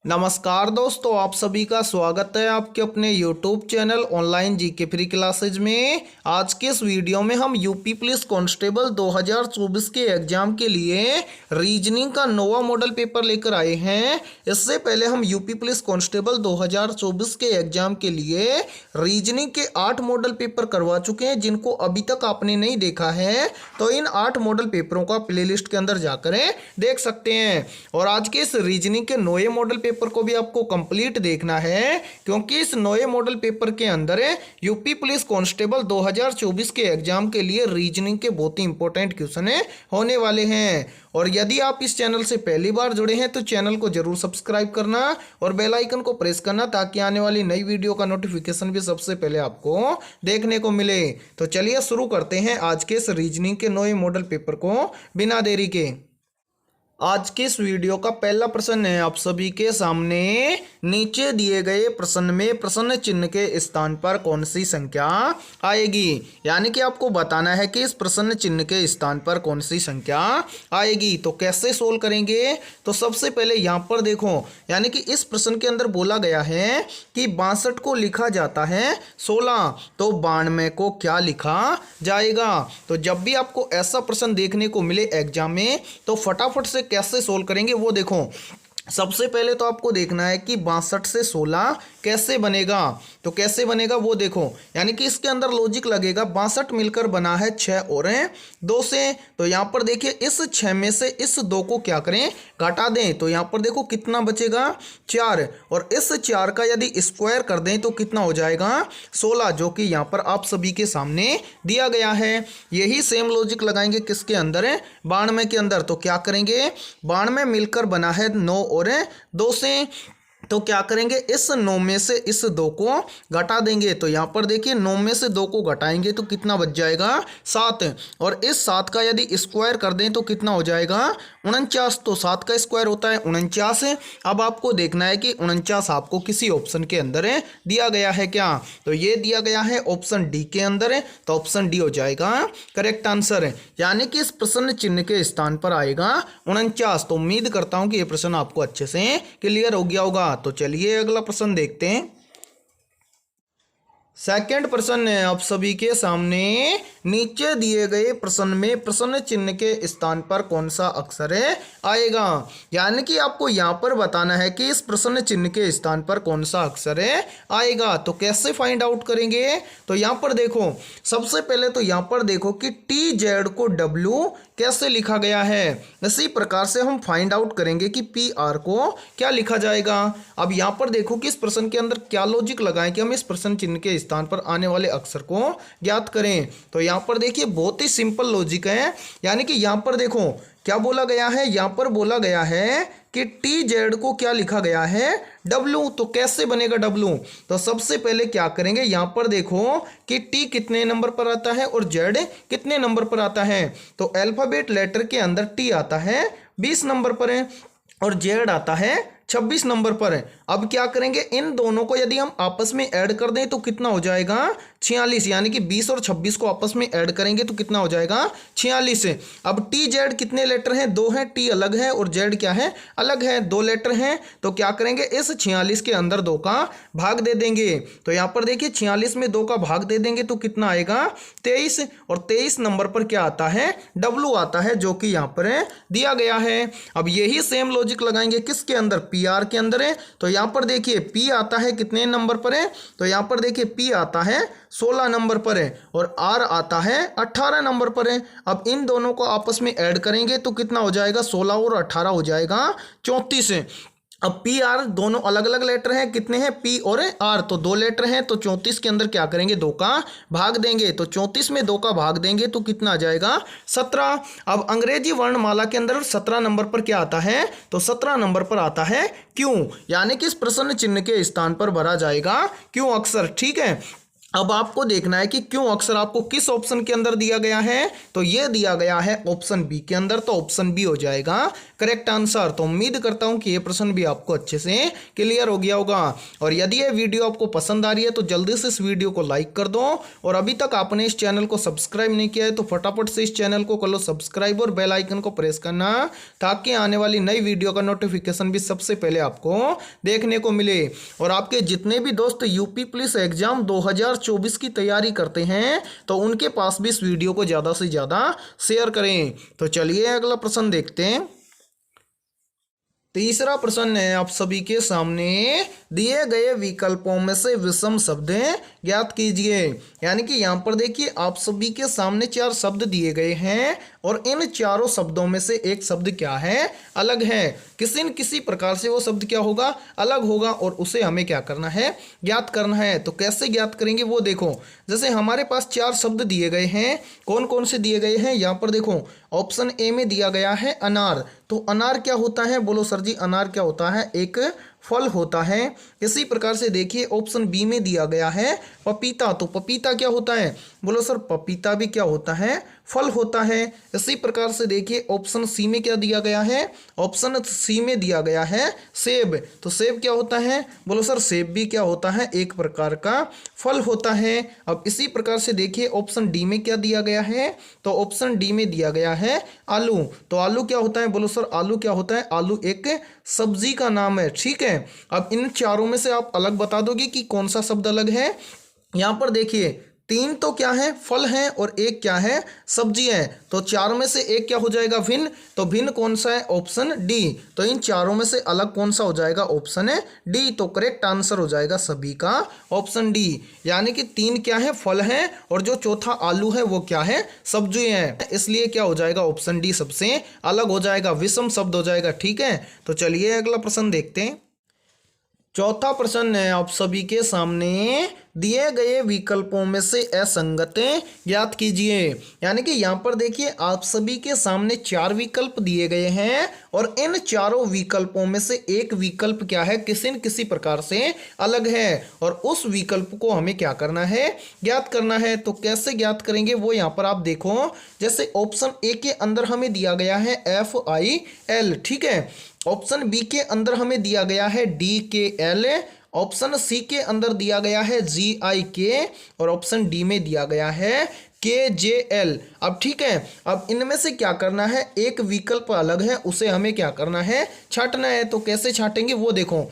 नमस्कार दोस्तों, आप सभी का स्वागत है आपके अपने YouTube channel online GK free classes में। आज के इस वीडियो में हम यूपी पुलिस कांस्टेबल 2024 के एग्जाम के लिए रीजनिंग का नोवा मॉडल पेपर लेकर आए हैं। इससे पहले हम यूपी पुलिस कांस्टेबल 2024 के एग्जाम के लिए रीजनिंग के 8 मॉडल पेपर करवा चुके हैं। जिनको अभी तक आपने नहीं देखा है तो इन 8 मॉडल पेपरों का प्लेलिस्ट के अंदर जाकर देख सकते हैं। और आज के इस रीजनिंग के नए मॉडल पेपर को भी आपको कंप्लीट देखना है, क्योंकि इस नए मॉडल पेपर के अंदर यूपी पुलिस कांस्टेबल 2024 के एग्जाम के लिए रीजनिंग के बहुत ही इंपॉर्टेंट क्वेश्चन होने वाले हैं। और यदि आप इस चैनल से पहली बार जुड़े हैं तो चैनल को जरूर सब्सक्राइब करना और बेल आइकन को प्रेस करना, ताकि आने वाली नई वीडियो का नोटिफिकेशन भी सबसे पहले आपको देखने को मिले। तो चलिए शुरू करते हैं आज के इस रीजनिंग के नए मॉडल पेपर को बिना देरी के। आज के इस वीडियो का पहला प्रश्न है आप सभी के सामने। नीचे दिए गए प्रश्न में प्रश्न चिन्ह के स्थान पर कौन सी संख्या आएगी, यानी कि आपको बताना है कि इस प्रश्न चिन्ह के स्थान पर कौन सी संख्या आएगी। तो कैसे सोल्व करेंगे, तो सबसे पहले यहाँ पर देखो, यानी कि इस प्रश्न के अंदर बोला गया है कि 62 को लिखा जाता है 16, तो 92 को क्या लिखा जाएगा। तो जब भी आपको ऐसा प्रश्न देखने को मिले एग्जाम में तो फटाफट से कैसे सोल्व करेंगे वो देखो। सबसे पहले तो आपको देखना है कि 62 से 16 कैसे बनेगा। तो कैसे बनेगा वो देखो, यानी कि इसके अंदर लॉजिक लगेगा। 62 मिलकर बना है 6 और 2 से, तो यहाँ पर देखिए इस 6 में से इस 2 को क्या करें, घटा दें। तो यहाँ पर देखो कितना बचेगा 4, और इस 4 का यदि स्क्वायर कर दें तो कितना हो जाएगा 16, जो कि यहाँ पर आप सभी के सामने दिया गया है। यही सेम लॉजिक लगाएंगे किसके अंदर, 92 के अंदर। तो क्या करेंगे, 92 मिलकर बना है 9 और 2 से, तो क्या करेंगे, इस 9 में से इस 2 को घटा देंगे। तो यहाँ पर देखिए 9 में से 2 को घटाएंगे तो कितना बच जाएगा 7, और इस 7 का यदि स्क्वायर कर दें तो कितना हो जाएगा 49। तो 7 का स्क्वायर होता है 49। अब आपको देखना है कि 49 आपको किसी ऑप्शन के अंदर दिया गया है क्या, तो ये दिया गया है ऑप्शन डी के अंदर। तो ऑप्शन डी हो जाएगा करेक्ट आंसर, यानी कि इस प्रश्न चिन्ह के स्थान पर आएगा 49। तो उम्मीद करता हूं कि ये प्रश्न आपको अच्छे से क्लियर हो गया होगा। तो चलिए अगला प्रश्न देखते हैं। सेकंड प्रश्न है आप सभी के सामने। नीचे दिए गए प्रश्न में प्रश्न चिन्ह के स्थान पर कौन सा अक्षर आएगा, यानी कि आपको यहां पर बताना है कि इस प्रश्न चिन्ह के स्थान पर कौन सा अक्षर आएगा। तो कैसे फाइंड आउट करेंगे, तो यहां पर देखो, सबसे पहले तो यहां पर देखो कि टी जेड को डब्ल्यू कैसे लिखा गया है। इसी प्रकार से हम फाइंड आउट करेंगे कि पी आर को क्या लिखा जाएगा। अब यहां पर देखो कि इस प्रश्न के अंदर क्या लॉजिक लगाएं कि हम इस प्रश्न चिन्ह के स्थान पर आने वाले अक्षर को ज्ञात करें। तो यहां पर देखिए बहुत ही सिंपल लॉजिक है, यानी कि यहां पर देखो क्या बोला गया है, यहां पर बोला गया है कि टी जेड को क्या लिखा गया है डब्ल्यू। तो कैसे बनेगा डब्ल्यू, तो सबसे पहले क्या करेंगे, यहां पर देखो कि टी कितने नंबर पर आता है और जेड कितने नंबर पर आता है। तो अल्फाबेट लेटर के अंदर टी आता है 20 नंबर पर है और जेड आता है 26 नंबर पर है। अब क्या करेंगे, इन दोनों को यदि हम आपस में ऐड कर दें तो कितना हो जाएगा 46, यानी कि 20 और 26 को आपस में ऐड करेंगे तो कितना हो जाएगा 46। अब टी जेड कितने लेटर हैं, 2 हैं, टी अलग है और जेड क्या है अलग है, 2 लेटर हैं। तो क्या करेंगे, इस 46 के अंदर 2 का भाग दे देंगे। तो यहाँ पर देखिए 46 में 2 का भाग दे देंगे तो कितना आएगा 23, और 23 नंबर पर क्या आता है डब्ल्यू आता है, जो कि यहाँ पर दिया गया है। अब यही सेम लॉजिक लगाएंगे किसके अंदर, पी आर के अंदर है। तो यहां पर देखिए पी आता है कितने नंबर पर है, तो यहां पर देखिए पी आता है 16 नंबर पर है और आर आता है 18 नंबर पर है। अब इन दोनों को आपस में ऐड करेंगे तो कितना हो जाएगा 16 और 18 हो जाएगा 34। अब पी आर दोनों अलग अलग लेटर हैं, कितने हैं पी और आर, तो 2 लेटर हैं। तो 34 के अंदर क्या करेंगे 2 का भाग देंगे। तो 34 में 2 का भाग देंगे तो कितना आ जाएगा 17। अब अंग्रेजी वर्णमाला के अंदर 17 नंबर पर क्या आता है, तो 17 नंबर पर आता है क्यों, यानी कि इस प्रश्न चिन्ह के स्थान पर भरा जाएगा क्यों अक्षर। ठीक है, अब आपको देखना है कि क्यों अक्षर आपको किस ऑप्शन के अंदर दिया गया है, तो ये दिया गया है ऑप्शन बी के अंदर। तो ऑप्शन बी हो जाएगा करेक्ट आंसर। तो उम्मीद करता हूं कि ये प्रश्न भी आपको अच्छे से क्लियर हो गया होगा। और यदि ये वीडियो आपको पसंद आ रही है तो जल्दी से इस वीडियो को लाइक कर दो, और अभी तक आपने इस चैनल को सब्सक्राइब नहीं किया है तो फटाफट से इस चैनल को कर लो सब्सक्राइब और बेल आइकन को प्रेस करना, ताकि आने वाली नई वीडियो का नोटिफिकेशन भी सबसे पहले आपको देखने को मिले। और आपके जितने भी दोस्त यूपी पुलिस एग्जाम 2024 की तैयारी करते हैं तो उनके पास भी इस वीडियो को ज़्यादा से ज़्यादा शेयर करें। तो चलिए अगला प्रश्न देखते हैं। तीसरा प्रश्न है आप सभी के सामने, दिए गए विकल्पों में से विषम शब्द ज्ञात कीजिए। यानी कि यहाँ पर देखिए आप सभी के सामने 4 शब्द दिए गए हैं और इन चारों शब्दों में से एक शब्द क्या है, अलग है। किसी न किसी प्रकार से वो शब्द क्या होगा, अलग होगा, और उसे हमें क्या करना है, ज्ञात करना है। तो कैसे ज्ञात करेंगे वो देखो। जैसे हमारे पास 4 शब्द दिए गए हैं, कौन कौन से दिए गए हैं यहाँ पर देखो। ऑप्शन ए में दिया गया है अनार। तो अनार क्या होता है, बोलो सर जी अनार क्या होता है, एक फल होता है। इसी प्रकार से देखिए ऑप्शन बी में दिया गया है पपीता। तो पपीता क्या होता है, बोलो सर पपीता भी क्या होता है, फल होता है। इसी प्रकार से देखिए ऑप्शन सी में क्या दिया गया है, ऑप्शन सी में दिया गया है सेब। तो सेब क्या होता है, बोलो सर सेब भी क्या होता है, एक प्रकार का फल होता है। अब इसी प्रकार से देखिए ऑप्शन डी में क्या दिया गया है, तो ऑप्शन डी में दिया गया है आलू। तो आलू क्या होता है, बोलो सर आलू क्या होता है, आलू एक सब्जी का नाम है। ठीक है, अब इन चारों में से आप अलग बता दोगे कि कौन सा शब्द अलग है। यहां पर देखिए 3 तो क्या है, फल हैं, और एक क्या है, सब्जी है। तो 4 में से एक क्या हो जाएगा, भिन्न। तो भिन्न कौन सा है, ऑप्शन डी। तो इन चारों में से अलग कौन सा हो जाएगा, ऑप्शन है डी। तो करेक्ट आंसर हो जाएगा सभी का ऑप्शन डी। यानी कि 3 क्या है, फल हैं, और जो चौथा आलू है वो क्या है, सब्जी है। इसलिए क्या हो जाएगा, ऑप्शन डी सबसे अलग हो जाएगा, विषम शब्द हो जाएगा। ठीक है, तो चलिए अगला प्रश्न देखते हैं। चौथा प्रश्न है आप सभी के सामने, दिए गए विकल्पों में से असंगतें ज्ञात कीजिए। यानी कि यहाँ पर देखिए आप सभी के सामने 4 विकल्प दिए गए हैं और इन चारों विकल्पों में से एक विकल्प क्या है, किसी न किसी प्रकार से अलग है, और उस विकल्प को हमें क्या करना है, ज्ञात करना है। तो कैसे ज्ञात करेंगे वो यहाँ पर आप देखो। जैसे ऑप्शन ए के अंदर हमें दिया गया है FIL। ठीक है, ऑप्शन बी के अंदर हमें दिया गया है DKL, ऑप्शन सी के अंदर दिया गया है GIK, और ऑप्शन डी में दिया गया है KJL। अब ठीक है, अब इनमें से क्या करना है, एक विकल्प अलग है, उसे हमें क्या करना है, छांटना है। तो कैसे छांटेंगे वो देखो।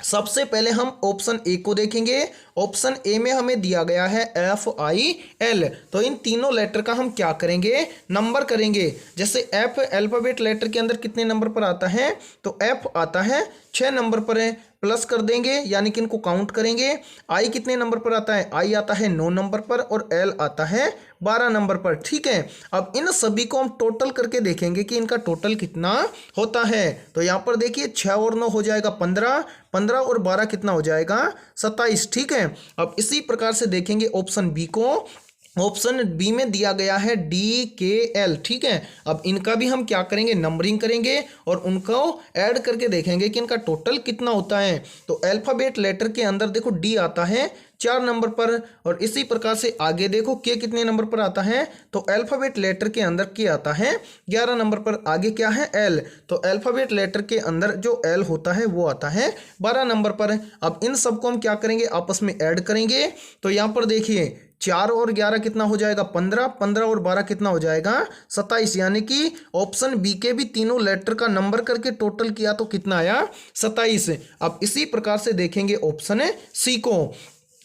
सबसे पहले हम ऑप्शन ए को देखेंगे। ऑप्शन ए में हमें दिया गया है FIL। तो इन तीनों लेटर का हम क्या करेंगे, नंबर करेंगे। जैसे F अल्फाबेट लेटर के अंदर कितने नंबर पर आता है, तो F आता है 6 नंबर पर है, प्लस कर देंगे यानी कि इनको काउंट करेंगे। I कितने नंबर पर आता है, I आता है 9 नंबर पर, और L आता है 12 नंबर पर। ठीक है, अब इन सभी को हम टोटल करके देखेंगे कि इनका टोटल कितना होता है। तो यहाँ पर देखिए 6 और 9 हो जाएगा 15, 15 और 12 कितना हो जाएगा 27। ठीक है, अब इसी प्रकार से देखेंगे ऑप्शन बी को। ऑप्शन बी में दिया गया है DKL। ठीक है, अब इनका भी हम क्या करेंगे, नंबरिंग करेंगे और उनको ऐड करके देखेंगे कि इनका टोटल कितना होता है। तो अल्फाबेट लेटर के अंदर देखो D आता है 4 नंबर पर, और इसी प्रकार से आगे देखो K कितने नंबर पर आता है, तो अल्फाबेट लेटर के अंदर K आता है 11 नंबर पर। आगे क्या है L, तो अल्फाबेट लेटर के अंदर जो L होता है वो आता है 12 नंबर पर। अब इन सबको हम क्या करेंगे, आपस में ऐड करेंगे। तो यहाँ पर देखिए 4 और 11 कितना हो जाएगा 15, 15 और 12 कितना हो जाएगा 27। यानी कि ऑप्शन बी के भी तीनों लेटर का नंबर करके टोटल किया तो कितना आया 27। अब इसी प्रकार से देखेंगे ऑप्शन सी को।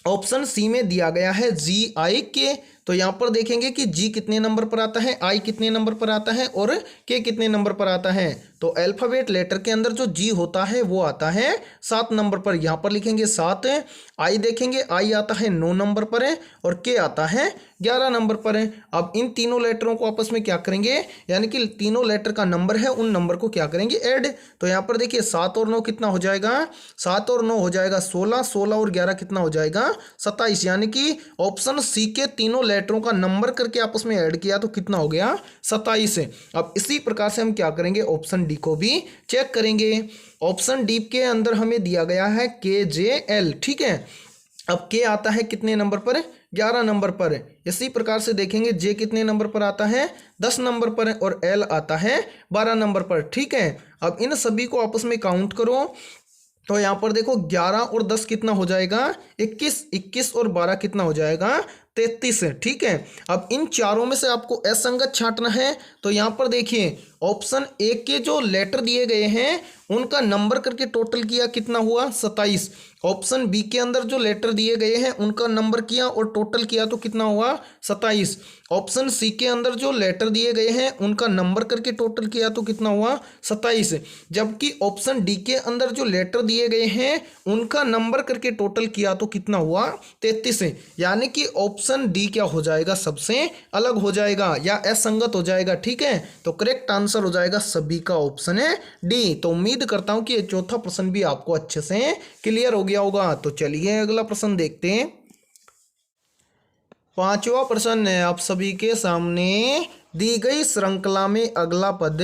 ऑप्शन सी में दिया गया है GIK। तो यहाँ पर देखेंगे कि G कितने नंबर पर आता है, I कितने नंबर पर आता है, और K कितने नंबर पर आता है। तो अल्फाबेट लेटर के अंदर जो G होता है वो आता है 7 नंबर पर, यहाँ पर लिखेंगे 7। I देखेंगे I आता है 9 नंबर पर है, और K आता है 11 नंबर पर है। अब इन तीनों लेटरों को आपस में क्या करेंगे, यानी कि तीनों लेटर का नंबर है उन नंबर को क्या करेंगे, ऐड। तो यहाँ पर देखिए 7 और 9 कितना हो जाएगा, 7 और 9 हो जाएगा 16, 16 और 11 कितना हो जाएगा 27। यानी कि ऑप्शन सी के तीनों लेटरों का नंबर करके आपस में ऐड किया तो कितना हो गया 27। अब इसी प्रकार से हम क्या करेंगे, ऑप्शन डी को भी चेक करेंगे। ऑप्शन डी के अंदर हमें दिया गया है KJL। ठीक है, अब के आता है कितने नंबर पर, 11 नंबर पर। इसी प्रकार से देखेंगे जे कितने नंबर पर आता है, 10 नंबर पर, और एल आता है 12 नंबर पर। ठीक है, अब इन सभी को आपस में काउंट करो तो यहाँ पर देखो 11 और 10 कितना हो जाएगा, 21, 21 और 12 कितना हो जाएगा, 33 है। ठीक है, अब इन चारों में से आपको असंगत छांटना है। तो यहाँ पर देखिए ऑप्शन ए के जो लेटर दिए गए हैं उनका नंबर करके टोटल किया, कितना हुआ, 27। ऑप्शन बी के अंदर जो लेटर दिए गए हैं उनका नंबर किया और टोटल किया तो कितना हुआ, 27। ऑप्शन सी के अंदर जो लेटर दिए गए हैं उनका नंबर करके टोटल किया तो कितना हुआ, 27। जबकि ऑप्शन डी के अंदर जो लेटर दिए गए हैं उनका नंबर करके टोटल किया तो कितना हुआ, 33। यानी कि ऑप्शन डी क्या हो जाएगा, सबसे अलग हो जाएगा या असंगत हो जाएगा। ठीक है, तो करेक्ट आंसर हो जाएगा सभी का ऑप्शन है डी। तो उम्मीद करता हूं कि ये चौथा प्रश्न भी आपको अच्छे से क्लियर हो गया होगा। तो चलिए अगला प्रश्न देखते हैं। पांचवा प्रश्न है आप सभी के सामने, दी गई श्रृंखला में अगला पद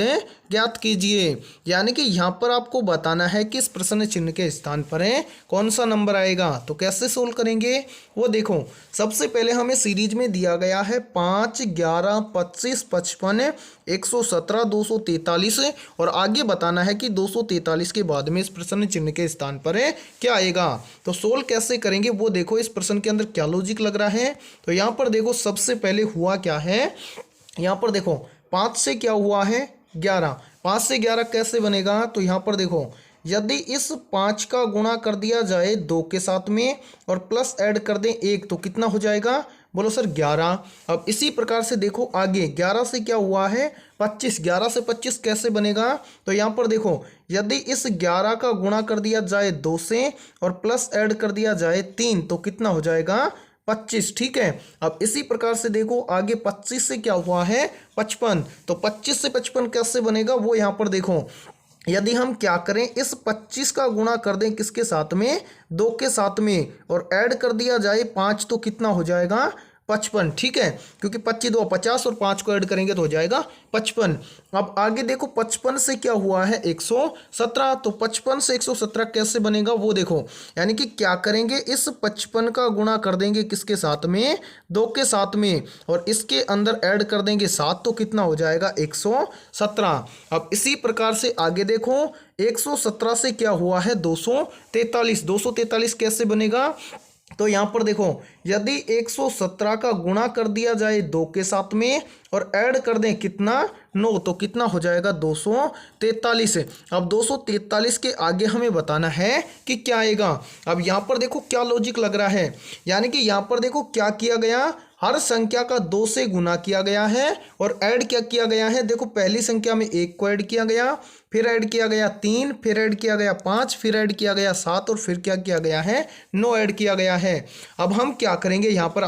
ज्ञात कीजिए। यानी कि यहाँ पर आपको बताना है कि इस प्रश्न चिन्ह के स्थान पर है कौन सा नंबर आएगा। तो कैसे सोल्व करेंगे वो देखो, सबसे पहले हमें सीरीज में दिया गया है 5, 11, 25, 55, 117, 243 और आगे बताना है कि 243 के बाद में इस प्रश्न चिन्ह के स्थान पर है क्या आएगा। तो सोल्व कैसे करेंगे वो देखो, इस प्रश्न के अंदर क्या लॉजिक लग रहा है। तो यहाँ पर देखो सबसे पहले हुआ क्या है, यहाँ पर देखो 5 से क्या हुआ है, 11। 5 से 11 कैसे बनेगा, तो यहाँ पर देखो यदि इस 5 का गुणा कर दिया जाए 2 के साथ में और प्लस ऐड कर दें 1 तो कितना हो जाएगा, बोलो सर 11। अब इसी प्रकार से देखो आगे 11 से क्या हुआ है, 25। 11 से 25 कैसे बनेगा, तो यहाँ पर देखो यदि इस 11 का गुणा कर दिया जाए 2 से और प्लस ऐड कर दिया जाए 3 तो कितना हो जाएगा, 25। ठीक है, अब इसी प्रकार से देखो आगे 25 से क्या हुआ है, 55। तो 25 से 55 कैसे बनेगा वो यहाँ पर देखो, यदि हम क्या करें इस 25 का गुणा कर दें किसके साथ में, 2 के साथ में और ऐड कर दिया जाए 5 तो कितना हो जाएगा, 55। ठीक है, क्योंकि 25 2 50 और 5 को ऐड करेंगे तो हो जाएगा 55। अब आगे देखो 55 से क्या हुआ है, 117। तो 55 से 117 कैसे बनेगा वो देखो, यानी कि क्या करेंगे इस 55 का गुणा कर देंगे किसके साथ में, 2 के साथ में और इसके अंदर ऐड कर देंगे 7 तो कितना हो जाएगा, 117। अब इसी प्रकार से आगे देखो 117 से क्या हुआ है, 243। 243 कैसे बनेगा, तो यहाँ पर देखो यदि 117 का गुणा कर दिया जाए 2 के साथ में और ऐड कर दें कितना, 9 तो कितना हो जाएगा, 243। अब 243 के आगे हमें बताना है कि क्या आएगा। अब यहाँ पर देखो क्या लॉजिक लग रहा है, यानी कि यहाँ पर देखो क्या किया गया, हर संख्या का 2 से गुना किया गया है और ऐड क्या किया गया है, देखो पहली संख्या में 1 को ऐड किया गया, फिर ऐड किया गया 3, फिर ऐड किया गया 5, फिर ऐड किया गया 7 और फिर क्या किया गया है, 9 ऐड किया गया है। अब हम क्या करेंगे यहाँ पर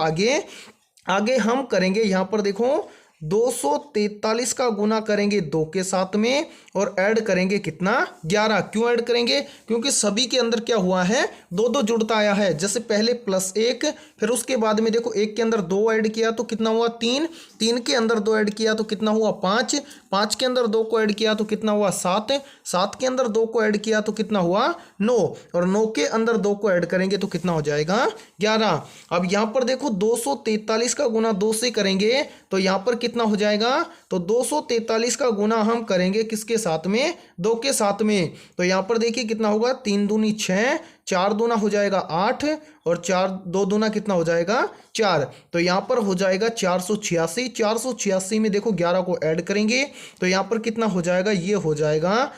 आगे हम करेंगे यहाँ पर देखो 243 का गुना करेंगे 2 के साथ में और ऐड करेंगे कितना, 11। क्यों ऐड करेंगे, क्योंकि सभी के अंदर क्या हुआ है, 2 जुड़ता आया है। जैसे पहले +1 फिर उसके बाद में देखो 1 के अंदर 2 ऐड किया तो कितना हुआ, 3। 3 के अंदर 2 ऐड किया तो कितना हुआ, 5। 5 के अंदर 2 को ऐड किया तो कितना हुआ, 7। 7 के अंदर 2 को ऐड किया तो कितना हुआ, 9। और 9 के अंदर 2 को ऐड करेंगे तो कितना हो जाएगा, 11। अब यहाँ पर देखो 243 का गुना 2 से करेंगे तो यहाँ पर कितना हो जाएगा, तो 243 का गुना हम करेंगे किसके साथ में, 2 के साथ में। तो यहाँ पर देखिए कितना होगा, 3 दूनी 6, 4 दूना हो जाएगा 8 और 2 दूना कितना हो जाएगा, 4। तो यहाँ पर हो जाएगा 486। 486 में देखो 11 को ऐड करेंगे तो यहाँ पर कितना हो जाएगा, ये हो जाएगा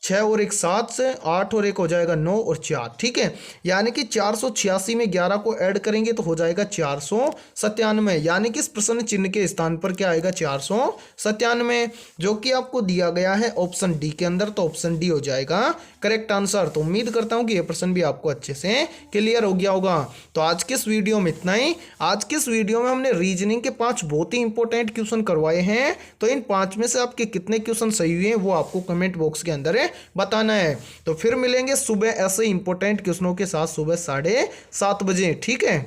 6 और 1 7 से 8 और 1 हो जाएगा 9 और 4। ठीक है, यानी कि 486 में 11 को ऐड करेंगे तो हो जाएगा 497। यानी कि इस प्रश्न चिन्ह के स्थान पर क्या आएगा, 497, जो कि आपको दिया गया है ऑप्शन डी के अंदर। तो ऑप्शन डी हो जाएगा करेक्ट आंसर। तो उम्मीद करता हूं कि यह प्रश्न भी आपको अच्छे से क्लियर हो गया होगा। तो आज के इस वीडियो में इतना ही। आज के इस वीडियो में हमने रीजनिंग के 5 बहुत ही इंपॉर्टेंट क्वेश्चन करवाए हैं। तो इन 5 में से आपके कितने क्वेश्चन सही हुए हैं वो आपको कमेंट बॉक्स के अंदर बताना है। तो फिर मिलेंगे सुबह ऐसे इंपॉर्टेंट क्वेश्चनों के साथ सुबह 7:30 बजे। ठीक है।